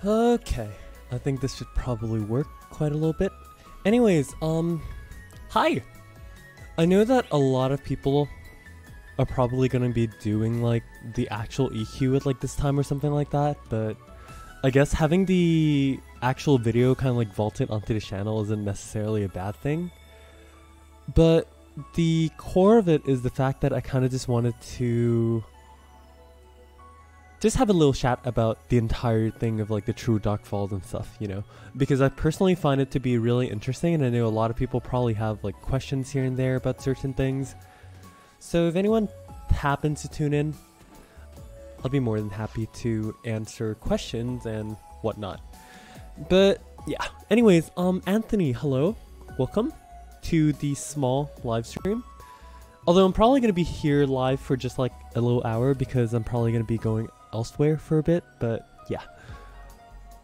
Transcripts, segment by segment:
Okay, I think this should probably work quite a little bit. Anyways, hi! I know that a lot of people are probably gonna be doing like the actual EQ at like this time or something like that, but I guess having the actual video kind of like vaulted onto the channel isn't necessarily a bad thing. But the core of it is the fact that I kind of just wanted to just have a little chat about the entire thing of like the True Dark Falz and stuff, you know, because I personally find it to be really interesting, and I know a lot of people probably have like questions here and there about certain things. So if anyone happens to tune in, I'll be more than happy to answer questions and whatnot. But yeah, anyways, Anthony, hello, welcome to the small live stream. Although I'm probably going to be here live for just like a little hour because I'm probably going to be going elsewhere for a bit, but yeah.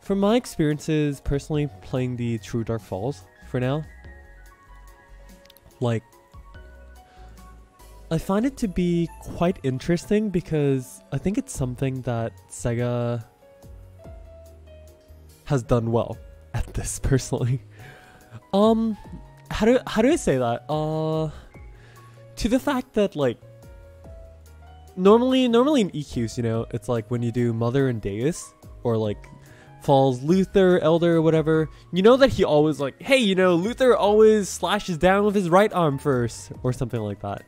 From my experiences personally playing the True Dark Falz for now, like, I find it to be quite interesting because I think it's something that SEGA has done well at this personally. How do I say that? To the fact that like normally in EQs, you know, it's like when you do Mother and Deus or like Falz, Luther, Elder, or whatever, you know that he always like, hey, you know, Luther always slashes down with his right arm first or something like that.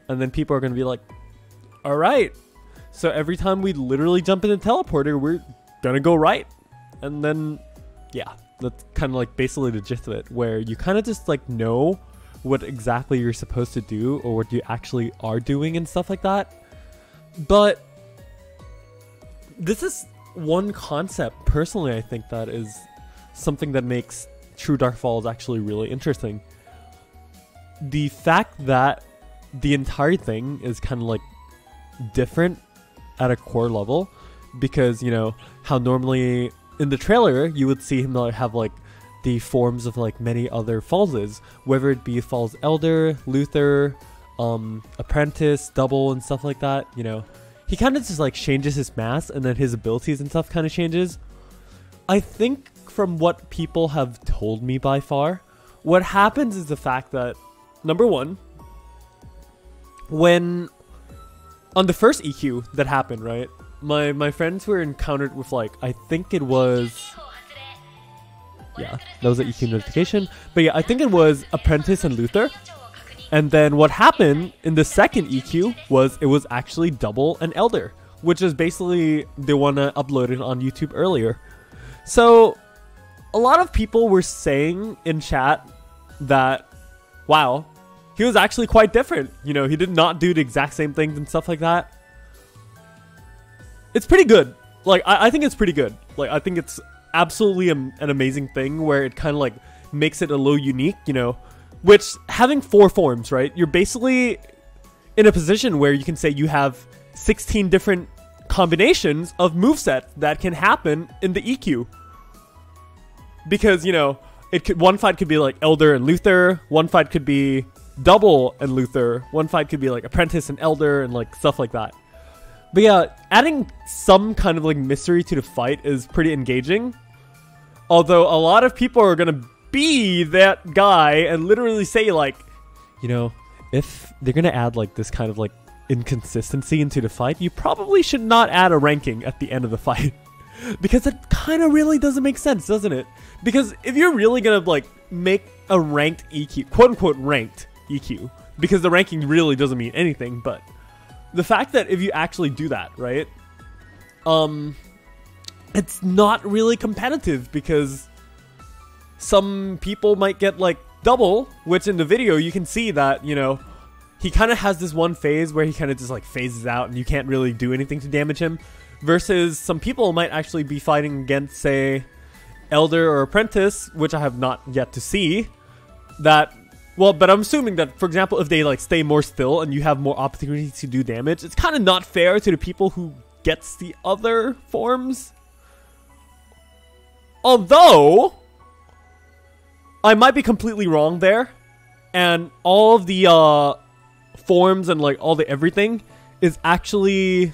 And then people are going to be like, all right, so every time we literally jump in the teleporter, we're going to go right. And then, yeah, that's kind of like basically the gist of it, where you kind of just like know what exactly you're supposed to do or what you actually are doing and stuff like that. But this is one concept, personally, I think that is something that makes True Dark Falz actually really interesting. The fact that the entire thing is kind of like different at a core level, because, you know, how normally in the trailer you would see him have like the forms of like many other Falzes, whether it be Falz Elder, Luther, Apprentice, Double, and stuff like that. You know, he kind of just like changes his mass, and then his abilities and stuff kind of changes. I think from what people have told me by far, what happens is the fact that, number one, when on the first EQ that happened, right, my friends were encountered with like, I think it was, yeah, that was an EQ notification, but yeah, I think it was Apprentice and Luther. And then what happened in the second EQ was it was actually Double and Elder, which is basically the one I uploaded on YouTube earlier. So a lot of people were saying in chat that, wow, he was actually quite different. You know, he did not do the exact same things and stuff like that. It's pretty good. Like, I think it's pretty good. Like, I think it's absolutely an amazing thing where it kind of like makes it a little unique, you know, which having 4 forms, right? You're basically in a position where you can say you have 16 different combinations of movesets that can happen in the EQ. Because, you know, one fight could be like Elder and Luther, one fight could be Double and Luther, one fight could be like Apprentice and Elder and like stuff like that. But yeah, adding some kind of like mystery to the fight is pretty engaging. Although a lot of people are gonna be that guy and literally say like, you know, if they're gonna add like this kind of like inconsistency into the fight, you probably should not add a ranking at the end of the fight. Because it kind of really doesn't make sense, doesn't it? Because if you're really gonna like make a ranked EQ, quote unquote ranked EQ, because the ranking really doesn't mean anything, but the fact that if you actually do that, right, it's not really competitive, because some people might get like Double, which in the video you can see that, you know, he kind of has this one phase where he kind of just like phases out and you can't really do anything to damage him, versus some people might actually be fighting against, say, Elder or Apprentice, which I have not yet to see, that, well, but I'm assuming that, for example, if they like stay more still and you have more opportunity to do damage, it's kind of not fair to the people who gets the other forms. Although I might be completely wrong there, and all of the forms and like all the everything is actually,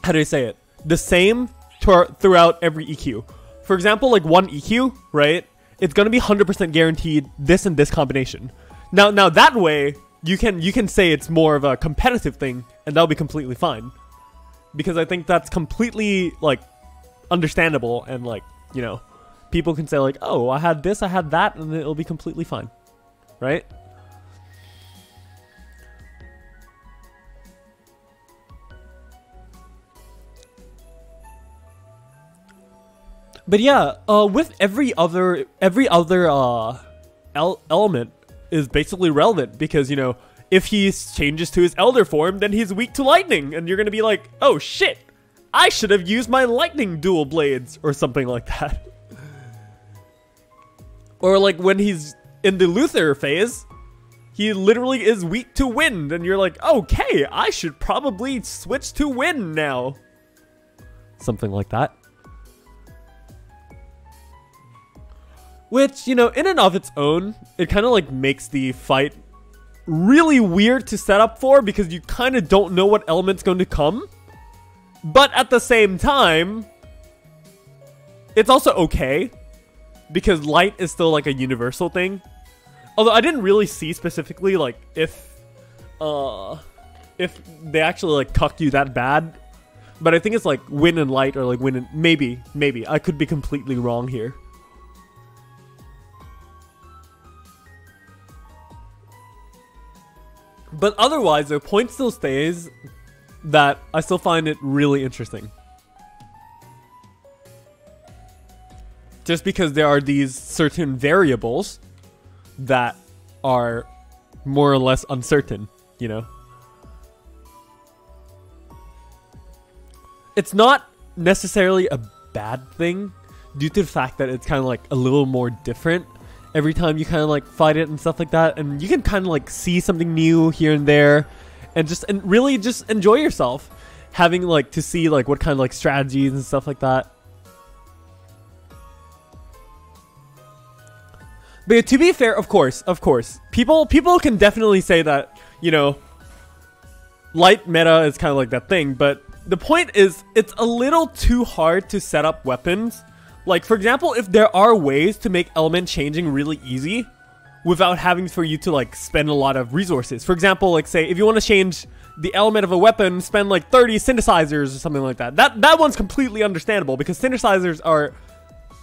how do I say it, the same throughout every EQ. For example, like one EQ, right? It's gonna be 100% guaranteed this and this combination. Now that way you can say it's more of a competitive thing, and that'll be completely fine, because I think that's completely like understandable, and like, you know, people can say like, oh, I had this, I had that, and it'll be completely fine, right? But yeah, with every other element is basically relevant, because, you know, if he changes to his Elder form, then he's weak to lightning, and you're gonna be like, oh shit, I should have used my lightning dual blades or something like that. Or like when he's in the Luther phase, he literally is weak to wind, and you're like, okay, I should probably switch to wind now. Something like that. Which, you know, in and of its own, it kind of like makes the fight really weird to set up for, because you kind of don't know what element's going to come. But at the same time, it's also okay, because light is still like a universal thing. Although I didn't really see specifically like if they actually like cucked you that bad. But I think it's like wind and light, or like wind and maybe I could be completely wrong here. But otherwise, the point still stays that I still find it really interesting. Just because there are these certain variables that are more or less uncertain, you know? It's not necessarily a bad thing due to the fact that it's kind of like a little more different every time you kind of like fight it and stuff like that, and you can kind of like see something new here and there, and really just enjoy yourself having like to see like what kind of like strategies and stuff like that. But to be fair, of course, people can definitely say that, you know, light meta is kind of like that thing, but the point is, it's a little too hard to set up weapons. Like, for example, if there are ways to make element changing really easy without having for you to like spend a lot of resources. For example, like say if you want to change the element of a weapon, spend like 30 synthesizers or something like that. That one's completely understandable, because synthesizers are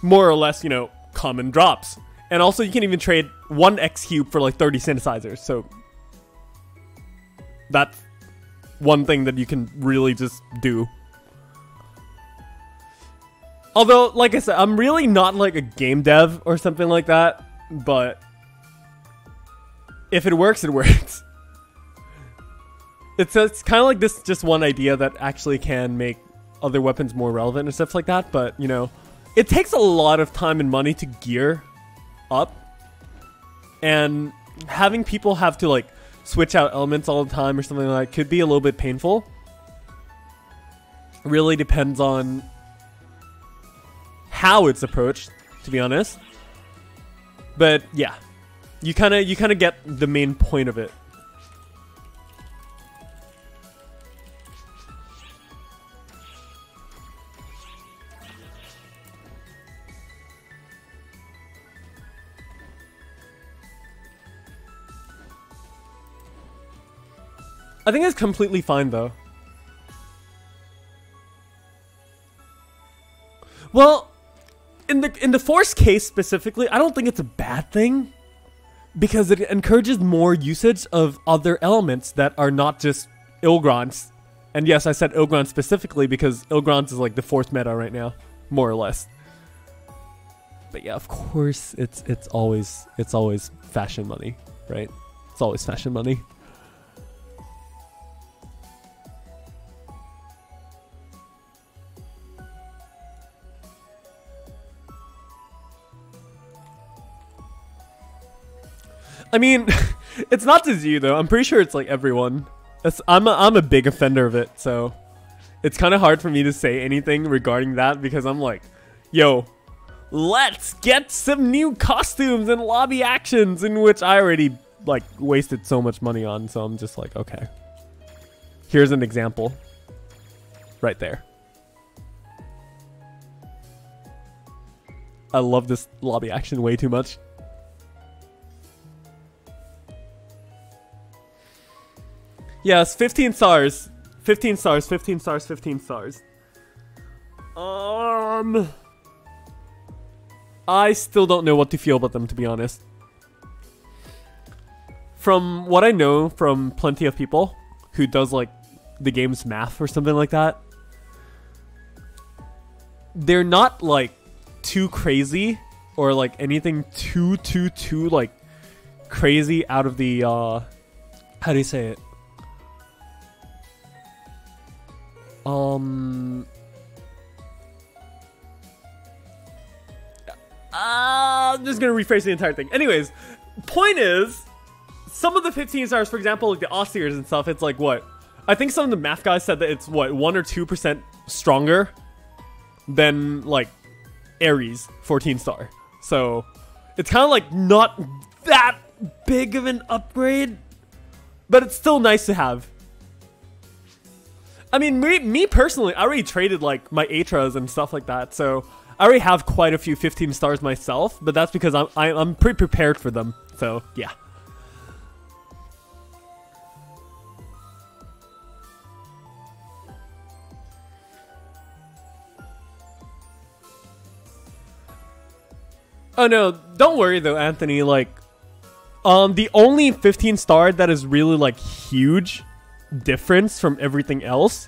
more or less, you know, common drops. And also you can even trade 1 X cube for like 30 synthesizers. So that's one thing that you can really just do. Although, like I said, I'm really not like a game dev or something like that, but if it works, it works. It's kind of like this just one idea that actually can make other weapons more relevant and stuff like that, but, you know, it takes a lot of time and money to gear up, and having people have to like switch out elements all the time or something like that could be a little bit painful. Really depends on how it's approached, to be honest. But yeah, you kind of get the main point of it. I think it's completely fine though. Well, in the Force case specifically, I don't think it's a bad thing, because it encourages more usage of other elements that are not just Ilgrons. And yes, I said Ilgrons specifically because Ilgrons is like the Force meta right now, more or less. But yeah, of course, it's always fashion money, right? It's always fashion money. I mean, it's not just you though. I'm pretty sure it's like everyone. I'm a big offender of it, so it's kind of hard for me to say anything regarding that, because I'm like, yo, let's get some new costumes and lobby actions, in which I already like wasted so much money on. So I'm just like, okay, here's an example right there. I love this lobby action way too much. Yes, 15 stars. 15 stars, 15 stars, 15 stars. I still don't know what to feel about them, to be honest. From what I know from plenty of people who does like the game's math or something like that, they're not like too crazy or like anything too like crazy out of the how do you say it? I'm just gonna rephrase the entire thing. Anyways, point is, some of the 15 stars, for example, like the Austrians and stuff, it's like what? I think some of the math guys said that it's what, 1 or 2% stronger than like Ares 14 star. So it's kind of like not that big of an upgrade, but it's still nice to have. I mean, me personally, I already traded like my Atras and stuff like that, so I already have quite a few 15 stars myself, but that's because I'm pretty prepared for them. So yeah. Oh no, don't worry though, Anthony. Like, the only 15 star that is really like huge difference from everything else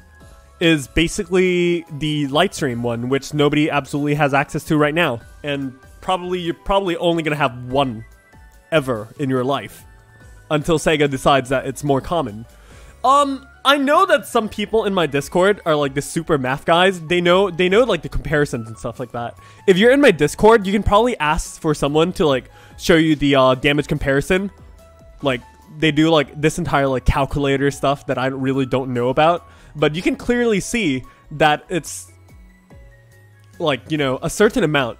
is basically the Lightstream one, which nobody absolutely has access to right now, and you're probably only gonna have one ever in your life until Sega decides that it's more common. I know that some people in my Discord are like the super math guys. They know like the comparisons and stuff like that. If you're in my Discord, you can probably ask for someone to like show you the damage comparison. Like they do like this entire like calculator stuff that I really don't know about, but you can clearly see that it's like, you know, a certain amount.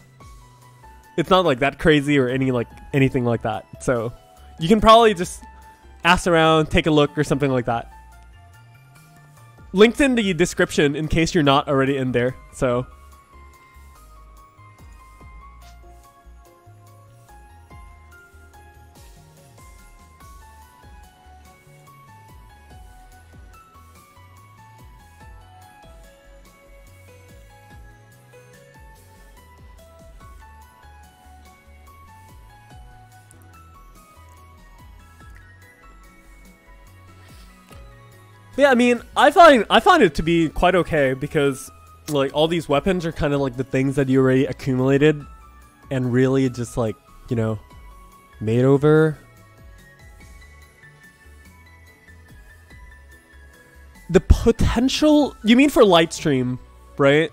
It's not like that crazy or anything like that. So you can probably just ask around, take a look or something like that. Linked in the description in case you're not already in there. So yeah, I mean, I find it to be quite okay because like all these weapons are kind of like the things that you already accumulated and really just like, you know, made over. The potential, you mean for Lightstream, right?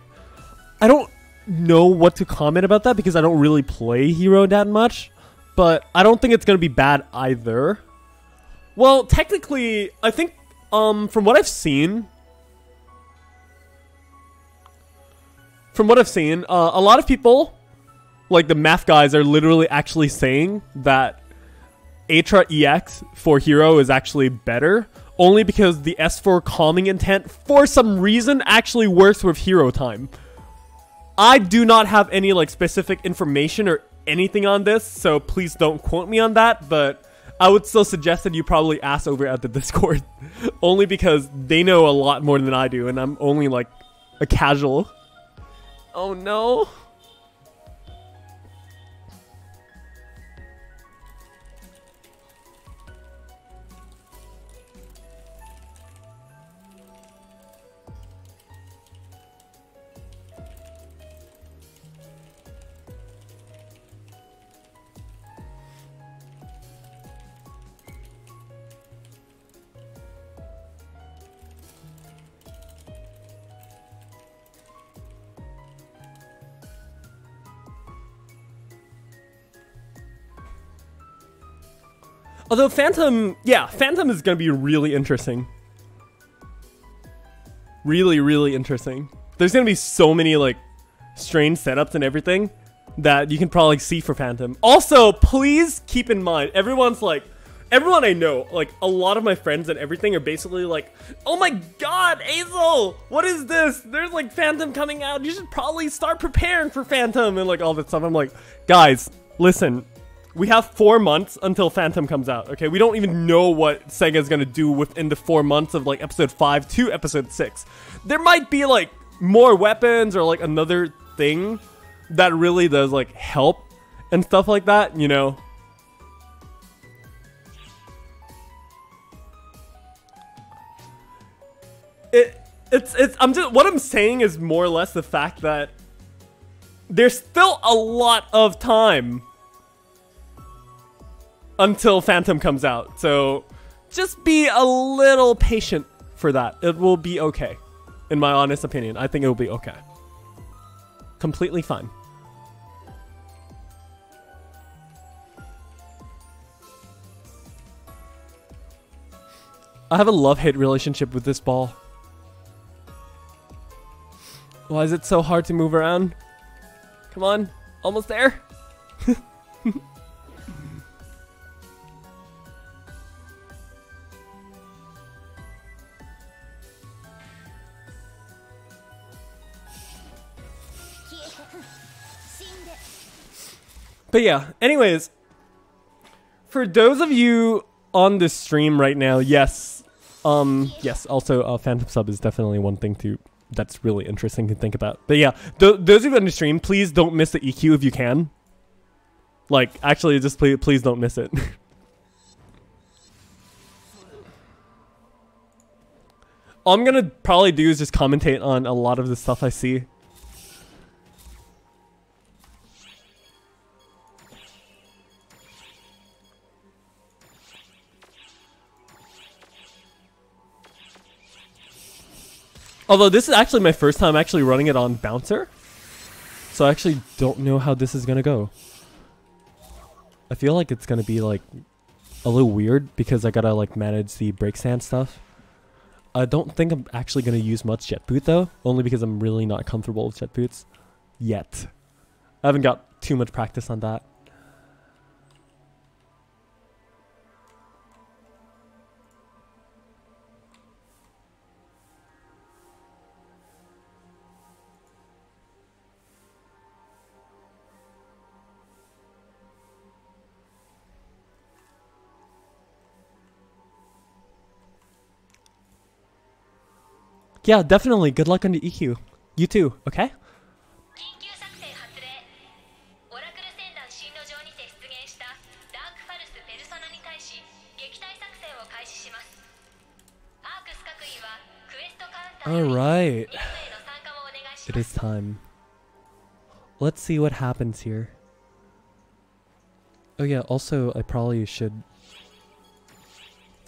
I don't know what to comment about that because I don't really play Hero that much, but I don't think it's going to be bad either. Well, technically, I think from what I've seen, a lot of people, like the math guys, are literally actually saying that Atra EX for Hero is actually better, only because the S4 calming intent, for some reason, actually works with Hero time. I do not have any like specific information or anything on this, so please don't quote me on that, but I would still suggest that you probably ask over at the Discord. Only because they know a lot more than I do, and I'm only like a casual. Oh no. Although Phantom is going to be really interesting. Really interesting. There's going to be so many like strange setups and everything that you can probably see for Phantom. Also, please keep in mind, everyone's like, everyone I know, like a lot of my friends and everything are basically like, oh my god, Azel, what is this? There's like Phantom coming out. You should probably start preparing for Phantom and like all that stuff. I'm like, guys, listen, we have 4 months until Phantom comes out, okay? We don't even know what Sega is gonna do within the 4 months of like episode 5 to episode 6. There might be like more weapons or like another thing that really does like help and stuff like that, you know? What I'm saying is more or less the fact that there's still a lot of time until Phantom comes out. So just be a little patient for that. It will be okay. In my honest opinion, I think it will be okay. Completely fine. I have a love-hate relationship with this ball. Why is it so hard to move around? Come on, almost there. But yeah, anyways, for those of you on the stream right now, yes, also Phantom sub is definitely one thing that's really interesting to think about. But yeah, those of you on the stream, please don't miss the EQ if you can. Like, actually, just please don't miss it. All I'm gonna probably do is just commentate on a lot of the stuff I see. Although this is actually my first time actually running it on Bouncer. So I actually don't know how this is gonna go. I feel like it's gonna be like a little weird because I gotta like manage the break stand stuff. I don't think I'm actually gonna use much jet boot though, only because I'm really not comfortable with jet boots yet. I haven't got too much practice on that. Yeah, definitely. Good luck on the EQ. You too, okay? Alright. It is time. Let's see what happens here. Oh yeah, also I probably should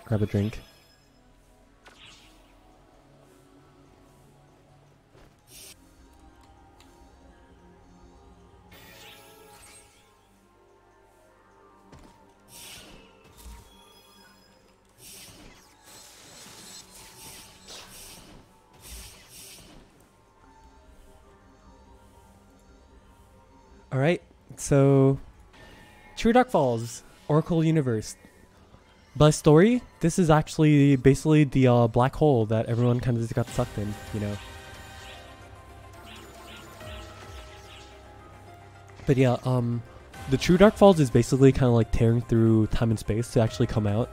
grab a drink. Alright, so True Dark Falz, Oracle Universe. By story, this is actually basically the black hole that everyone kind of just got sucked in, you know. But yeah, the True Dark Falz is basically kind of like tearing through time and space to actually come out,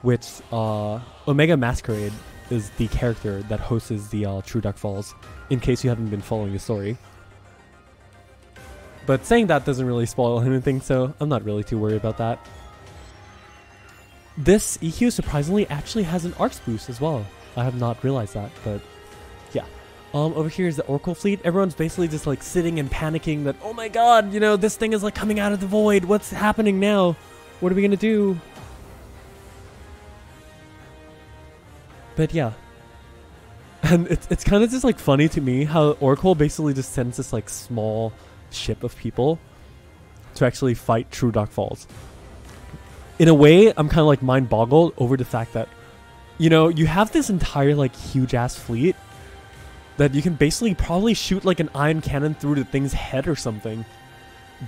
which Omega Masquerade is the character that hosts the True Dark Falz, in case you haven't been following the story. But saying that doesn't really spoil anything, so I'm not really too worried about that. This EQ surprisingly actually has an arcs boost as well. I have not realized that, but yeah. Over here is the Oracle fleet. Everyone's basically just like sitting and panicking that, oh my god, you know, this thing is like coming out of the void. What's happening now? What are we gonna do? But yeah. And it's kind of just like funny to me how Oracle basically just sends this like small ship of people to actually fight True Dark Falz. In a way, I'm kind of like mind boggled over the fact that, you know, you have this entire like huge ass fleet that you can basically probably shoot like an ion cannon through the thing's head or something.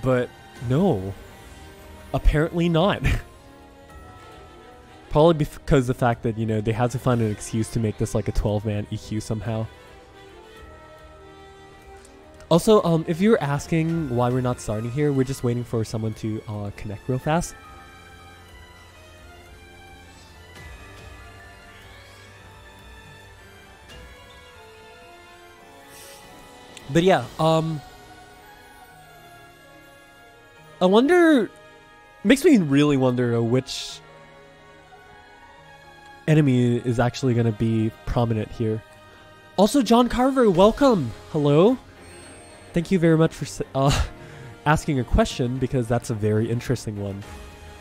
But no, apparently not. Probably because the fact that, you know, they had to find an excuse to make this like a 12-man EQ somehow. Also, if you're asking why we're not starting here, we're just waiting for someone to connect real fast. But yeah, I wonder, makes me really wonder which enemy is actually going to be prominent here. Also, John Carver, welcome. Hello. Thank you very much for asking a question, because that's a very interesting one.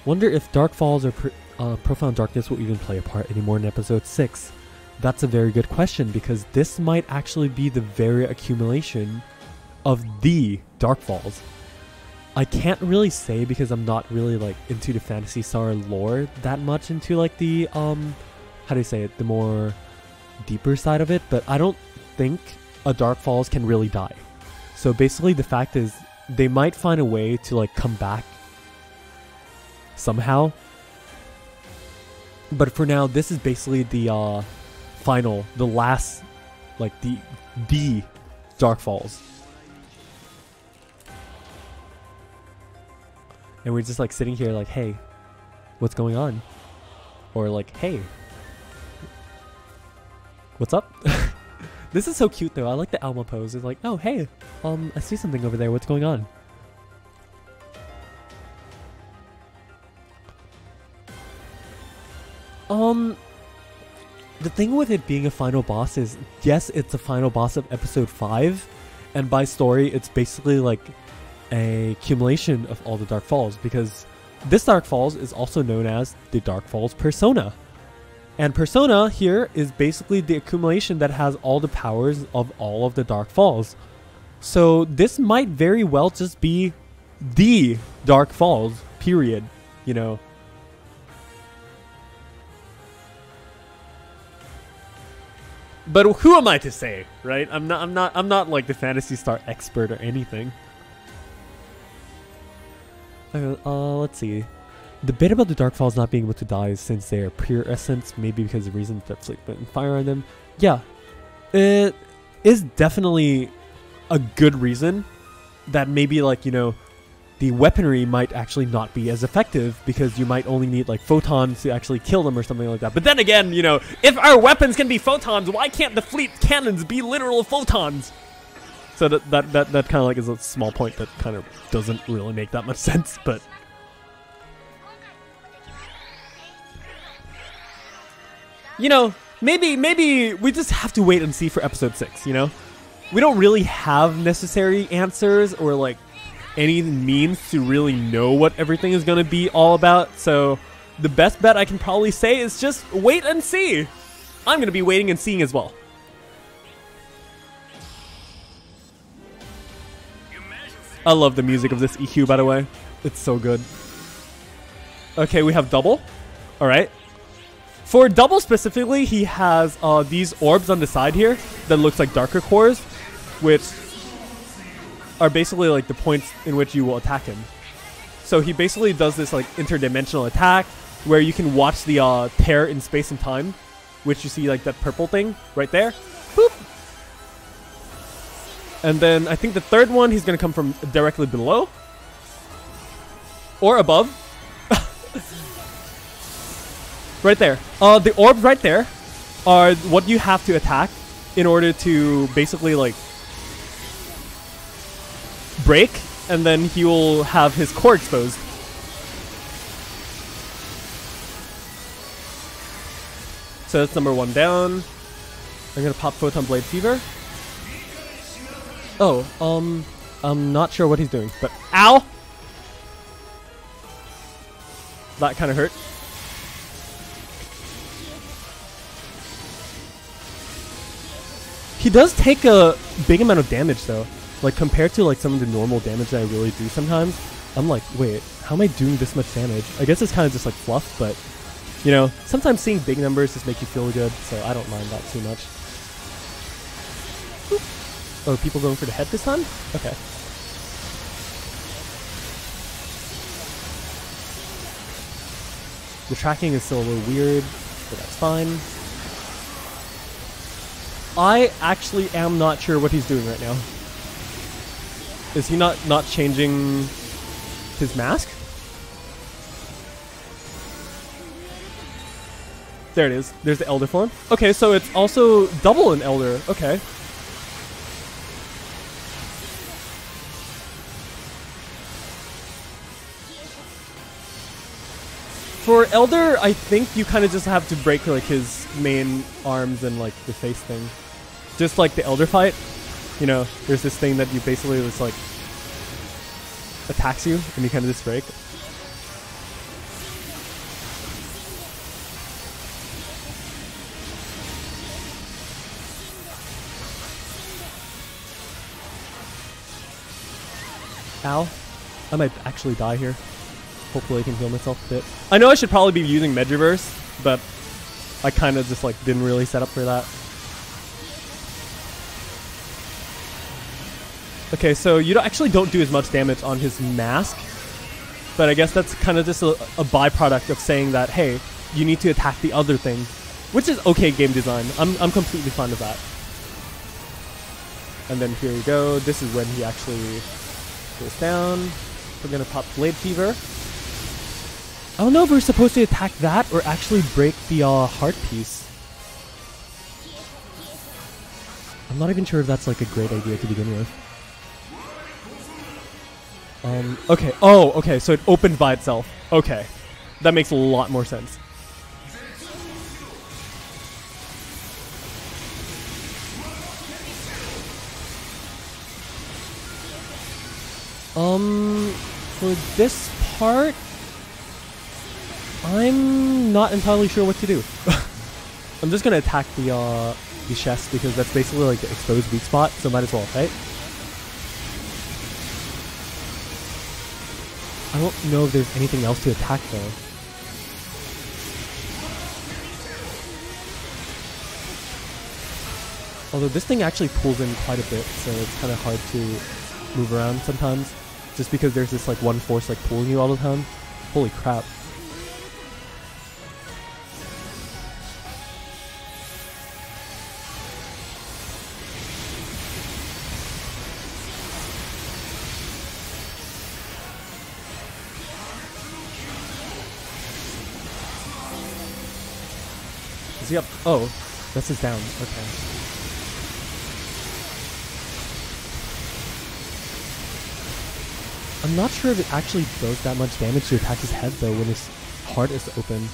Wonder if Dark Falz or Profound Darkness will even play a part anymore in episode 6. That's a very good question, because this might actually be the very accumulation of the Dark Falz. I can't really say, because I'm not really like into the Phantasy Star lore that much, into like the how do you say it, the more deeper side of it, but I don't think a Dark Falz can really die. So basically the fact is they might find a way to like come back somehow. But for now, this is basically the final, the last, like the Dark Falz. And we're just like sitting here like, hey, what's going on? Or like, hey, what's up? This is so cute though. I like the Alma pose. It's like, oh hey, I see something over there. What's going on? The thing with it being a final boss is, yes, it's a final boss of episode 5, and by story, it's basically like a accumulation of all the Dark Falz, because this Dark Falz is also known as the Dark Falz Persona. And Persona here is basically the accumulation that has all the powers of all of the Dark Falz. So this might very well just be the Dark Falz, period, you know. But who am I to say, right? I'm not like the Phantasy Star expert or anything. Let's see. The bit about the Dark Falz not being able to die is since they are pure essence, maybe because of the reason that flick and fire on them. Yeah, it is definitely a good reason that maybe, like, you know, the weaponry might actually not be as effective, because you might only need like photons to actually kill them or something like that. But then again, you know, if our weapons can be photons, why can't the fleet cannons be literal photons? So that kind of like is a small point that kind of doesn't really make that much sense, but you know, maybe we just have to wait and see for episode 6, you know? We don't really have necessary answers or like any means to really know what everything is going to be all about, so the best bet I can probably say is just wait and see. I'm going to be waiting and seeing as well. I love the music of this EQ, by the way. It's so good. Okay, we have double. Alright. For double specifically, he has these orbs on the side here that looks like darker cores, which are basically like the points in which you will attack him. So he basically does this like interdimensional attack where you can watch the tear in space and time, which you see like that purple thing right there. Boop. And then I think the third one, he's going to come from directly below or above. Right there. The orbs right there are what you have to attack in order to basically like break, and then he will have his core exposed. So that's number 1 down. I'm gonna pop Photon Blade Fever. Oh, I'm not sure what he's doing, but ow! That kind of hurt. He does take a big amount of damage though. Like compared to like some of the normal damage that I really do sometimes, I'm like, wait, how am I doing this much damage? I guess it's kind of just like fluff, but you know, sometimes seeing big numbers just make you feel good, so I don't mind that too much. Oop. Oh, people going for the head this time? Okay. The tracking is still a little weird, but that's fine. I actually am not sure what he's doing right now. Is he not changing his mask? There it is. There's the Elder form. Okay, so it's also double an Elder. Okay. For Elder, I think you kind of just have to break like his main arms and like the face thing. Just like the Elder fight. You know, there's this thing that you basically just like attacks you and you kind of just break. Ow. I might actually die here. Hopefully I can heal myself a bit. I know I should probably be using Megaverse, but I kind of just like didn't really set up for that. Okay, so you actually don't do as much damage on his mask, but I guess that's kind of just a byproduct of saying that, hey, you need to attack the other thing, which is okay game design. I'm completely fine with that. And then here we go. This is when he actually goes down. We're gonna pop Blade Fever. I don't know if we're supposed to attack that or actually break the heart piece. I'm not even sure if that's like a great idea to begin with. Okay. Oh, okay. So it opened by itself. Okay. That makes a lot more sense. For this part, I'm not entirely sure what to do. I'm just gonna attack the chest because that's basically like the exposed weak spot, so might as well, right? I don't know if there's anything else to attack though. Although this thing actually pulls in quite a bit, so it's kind of hard to move around sometimes. Just because there's this like one force like pulling you all the time. Holy crap. Is he up? Oh, that's his down. Okay. I'm not sure if it actually does that much damage to attack his head though when his heart is open.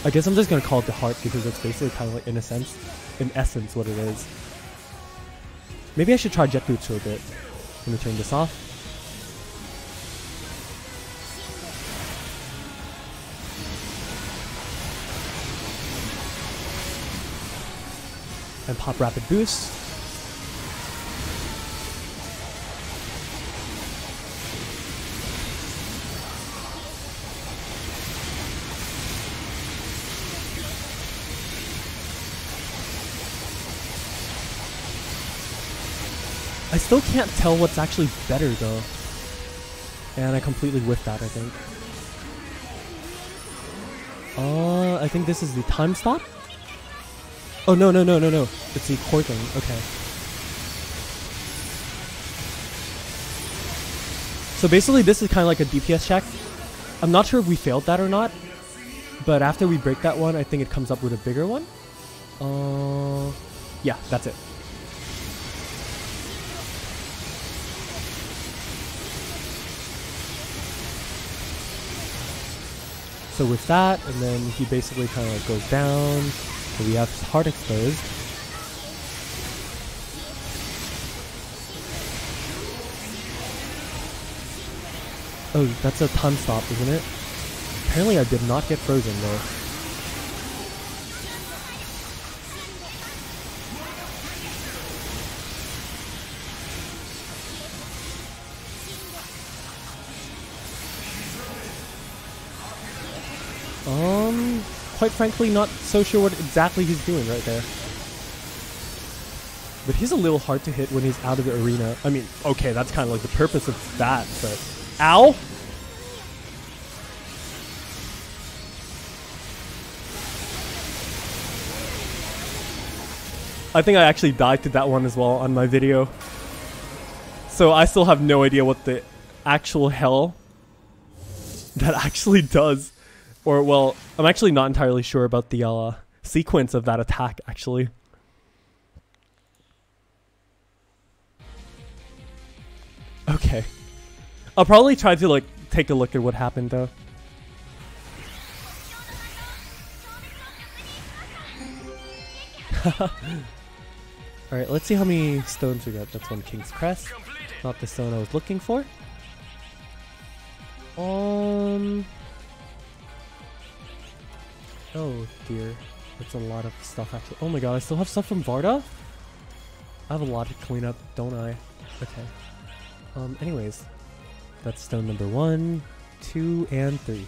I guess I'm just gonna call it the heart because it's basically kind of like in essence what it is. Maybe I should try Jet Boots for a bit. Let me turn this off. And pop Rapid Boost. I still can't tell what's actually better though. And I completely whiffed that, I think. I think this is the time stop? Oh, no. It's the core thing. Okay. So basically this is kind of like a DPS check. I'm not sure if we failed that or not. But after we break that one, I think it comes up with a bigger one. Yeah, that's it. So with that, and then he basically kind of like goes down. So we have his heart exposed. Oh, that's a time stop, isn't it? Apparently I did not get frozen though. Quite frankly, not so sure what exactly he's doing right there. But he's a little hard to hit when he's out of the arena. I mean, okay, that's kind of like the purpose of that, but... Ow! I think I actually died to that one as well on my video. So I still have no idea what the actual hell that actually does. Or, well, I'm actually not entirely sure about the sequence of that attack, actually. Okay. I'll probably try to, like, take a look at what happened, though. Alright, let's see how many stones we got. That's one King's Crest. Not the stone I was looking for. Oh dear. That's a lot of stuff, actually. Oh my god, I still have stuff from Varda? I have a lot to clean up, don't I? Okay. Anyways. That's stone number 1, 2, and 3.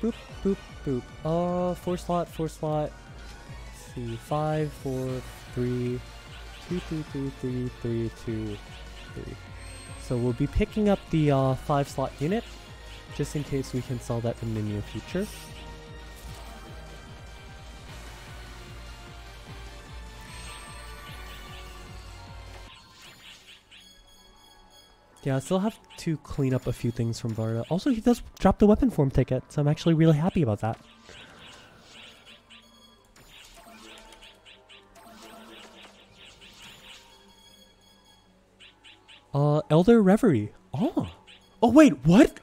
Boop, boop, boop. 4 slot, 4 slot. Let's see, 5, 4, 3, 2, 3, 3, 3, 3, 2, 3. So we'll be picking up the 5 slot unit, just in case we can sell that in the near future. Yeah, I still have to clean up a few things from Varda. Also, he does drop the weapon form ticket, so I'm actually really happy about that. Elder Reverie. Oh. Oh, wait, what?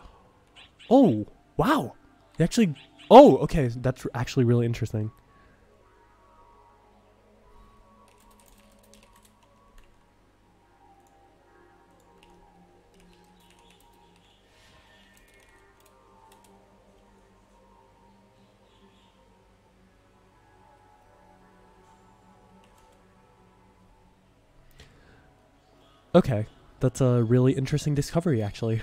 Oh, wow. They actually... Oh, okay, that's actually really interesting. Okay, that's a really interesting discovery, actually.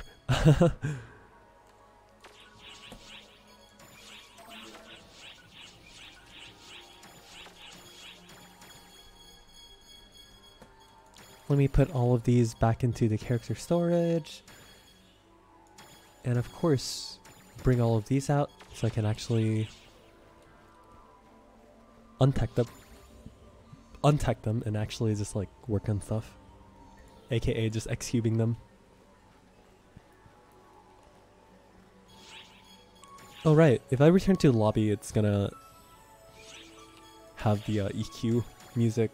Let me put all of these back into the character storage. And of course, bring all of these out so I can actually untech them and actually just like work on stuff. AKA just X-cubing them. Oh right, if I return to the lobby, it's gonna have the EQ music.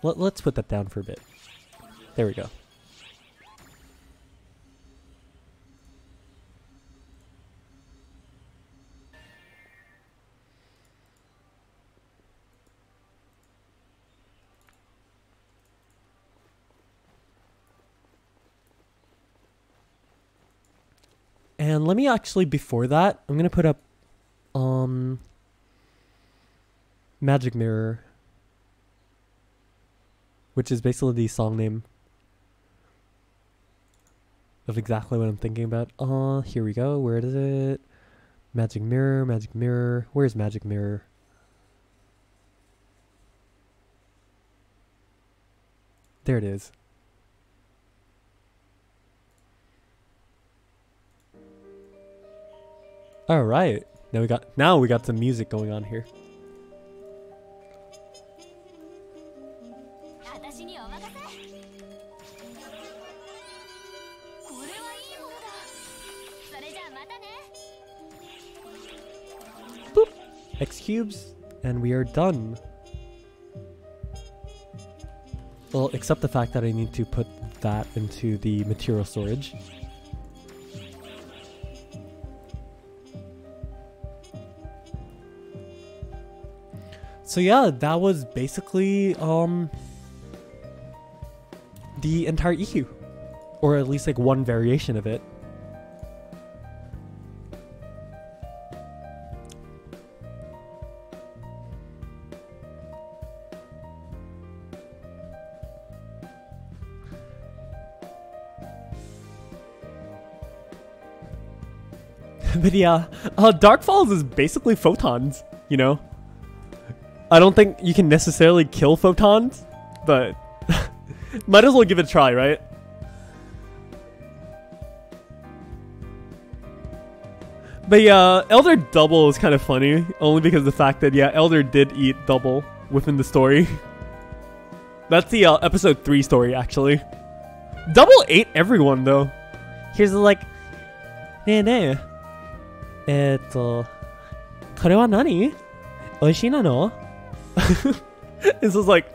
Let's put that down for a bit. There we go. And let me actually, before that, I'm gonna put up Magic Mirror, which is basically the song name of exactly what I'm thinking about. Here we go. Where is it? Magic Mirror, Magic Mirror. Where's Magic Mirror? There it is. All right. Now we got some music going on here. Boop. X cubes, and we are done. Well, except the fact that I need to put that into the material storage. So yeah, that was basically the entire EQ, or at least like one variation of it. But yeah, Dark Falz is basically photons, you know? I don't think you can necessarily kill photons, but might as well give it a try, right? But yeah, Elder Double is kind of funny, only because of the fact that, yeah, Elder did eat double within the story. That's the episode 3 story, actually. Double ate everyone, though. Here's like, ねえねえ、これは何？美味しいなの? This is like,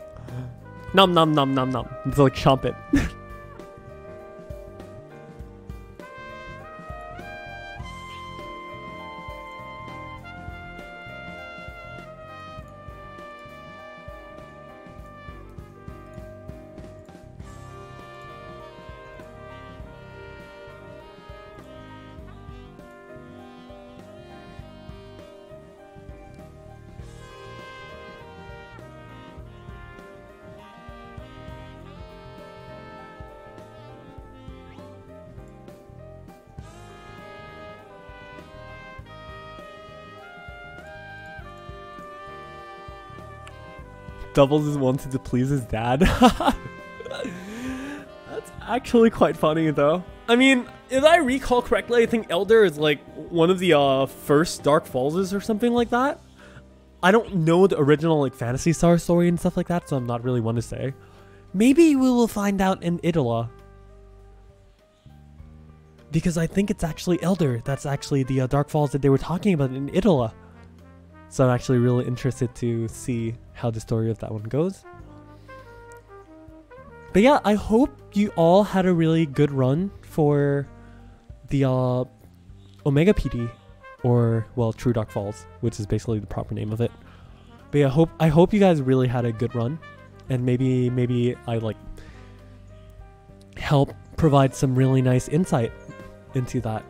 nom nom nom nom nom. It's like chomp it. Doubles is wanted to please his dad. That's actually quite funny, though. I mean, if I recall correctly, I think Elder is like one of the first Dark Falzes or something like that. I don't know the original like Phantasy Star story and stuff like that, so I'm not really one to say. Maybe we will find out in Itola. Because I think it's actually Elder. That's actually the Dark Falz that they were talking about in Itola. So I'm actually really interested to see how the story of that one goes. But yeah, I hope you all had a really good run for the Omega PD, or well, True Dark Falz, which is basically the proper name of it. But yeah, I hope you guys really had a good run, and maybe I like help provide some really nice insight into that.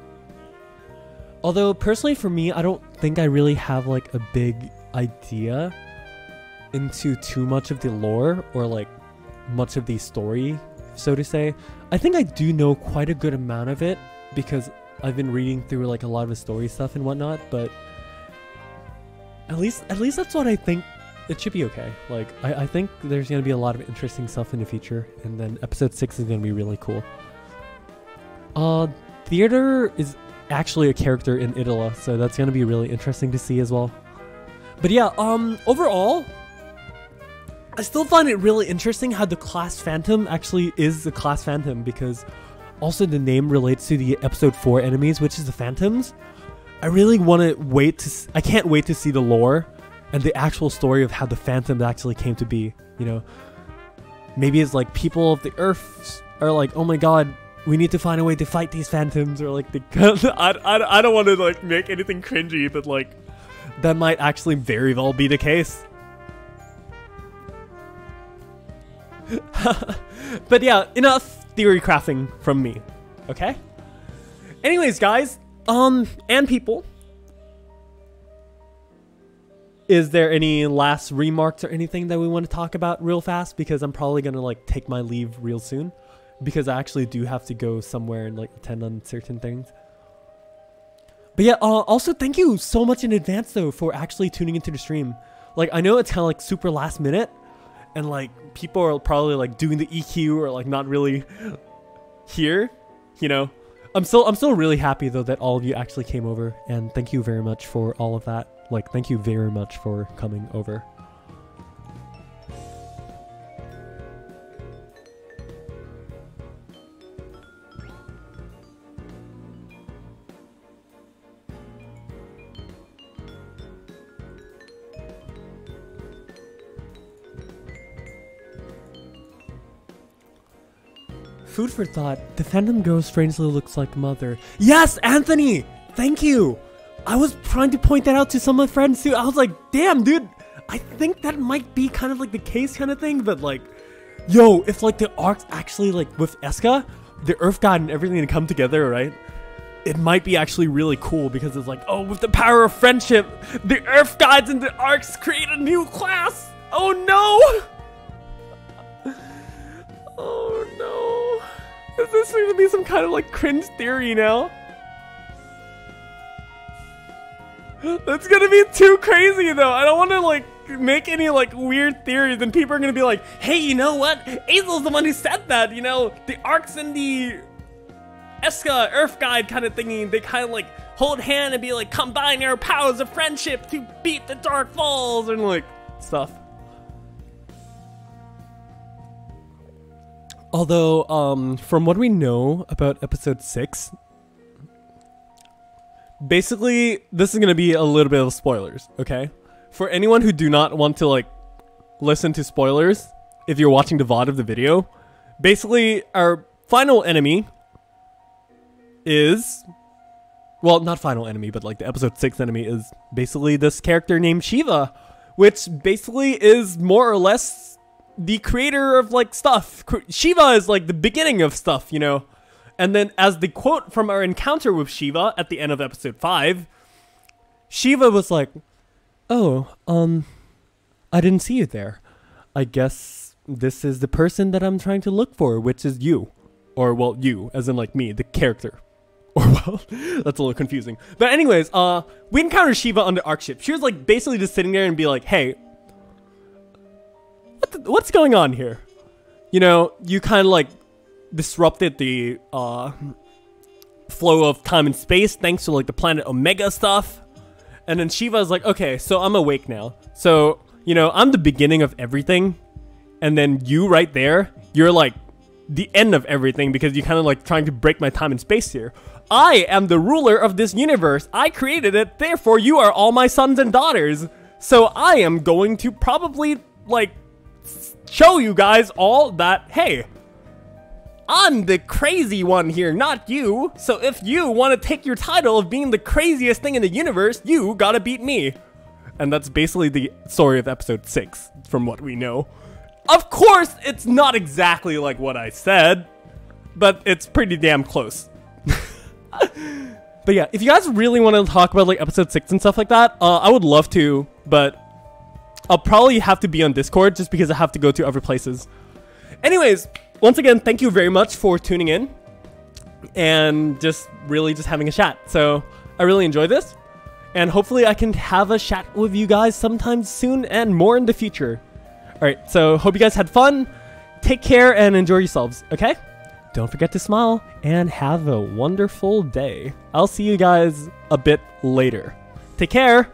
Although personally for me, I don't think I really have like a big idea into too much of the lore or like much of the story, so to say. I think I do know quite a good amount of it because I've been reading through like a lot of the story stuff and whatnot, but at least that's what I think. It should be okay. Like I think there's gonna be a lot of interesting stuff in the future, and then episode 6 is gonna be really cool. Theater is actually a character in Itola, so that's gonna be really interesting to see as well. But yeah, overall, I still find it really interesting how the class Phantom actually is the class Phantom, because also the name relates to the episode 4 enemies, which is the Phantoms. I really want to I can't wait to see the lore and the actual story of how the Phantom actually came to be, you know. Maybe it's like people of the Earth are like, oh my god, we need to find a way to fight these Phantoms, or like I don't want to like make anything cringy, but like that might actually very well be the case. But yeah, enough theory crafting from me, okay? Anyways, guys, and people, is there any last remarks or anything that we want to talk about real fast? Because I'm probably gonna like take my leave real soon, because I actually do have to go somewhere and like attend on certain things. But yeah, also thank you so much in advance though for actually tuning into the stream. Like I know it's kind of like super last minute, and like people are probably like doing the EQ or like not really here, you know. I'm still really happy though that all of you actually came over, and thank you very much for all of that. Like thank you very much for coming over. Food for thought. The Phantom girl strangely looks like Mother. Yes, Anthony! Thank you! I was trying to point that out to some of my friends too. I was like, damn, dude, I think that might be kind of like the case kind of thing, but like, yo, if like the arcs actually like with Eska, the Earth God and everything to come together, right? It might be actually really cool, because it's like, oh, with the power of friendship, the Earth Gods and the arcs create a new class! Oh no! Oh no. Is this going to be some kind of like cringe theory now? That's going to be too crazy though. I don't want to like make any like weird theories, and people are going to be like, hey, you know what? Azel's the one who said that, you know? The arcs and the Eska Earth Guide kind of thingy, they kind of like hold hand and be like, combine our powers of friendship to beat the Dark Falz and like stuff. Although, from what we know about episode 6, basically, this is going to be a little bit of spoilers, okay? For anyone who do not want to, like, listen to spoilers, if you're watching the VOD of the video, basically, our final enemy is... Well, not final enemy, but, like, the episode 6 enemy is basically this character named Shiva, which basically is more or less the creator of, like, stuff. Shiva is, like, the beginning of stuff, you know? And then, as the quote from our encounter with Shiva at the end of episode 5, Shiva was like, oh, I didn't see you there. I guess this is the person that I'm trying to look for, which is you. Or, well, you, as in, like, me, the character. Or, well, that's a little confusing. But anyways, we encountered Shiva on the Ark ship. She was, like, basically just sitting there and be like, hey, what's going on here? You know, you kind of, like, disrupted the flow of time and space thanks to, like, the planet Omega stuff. And then Shiva is like, okay, so I'm awake now. So, you know, I'm the beginning of everything. And then you right there, you're, like, the end of everything because you kind of, like, trying to break my time and space here. I am the ruler of this universe. I created it. Therefore, you are all my sons and daughters. So I am going to probably, like, show you guys all that, hey, I'm the crazy one here, not you. So if you want to take your title of being the craziest thing in the universe, you gotta beat me. And that's basically the story of episode 6, from what we know. Of course, it's not exactly like what I said, but it's pretty damn close. But yeah, if you guys really want to talk about, like, episode 6 and stuff like that, I would love to, but I'll probably have to be on Discord just because I have to go to other places. Anyways, once again, thank you very much for tuning in and just really just having a chat. So I really enjoyed this, and hopefully I can have a chat with you guys sometime soon and more in the future. All right, so hope you guys had fun. Take care and enjoy yourselves, okay? Don't forget to smile and have a wonderful day. I'll see you guys a bit later. Take care.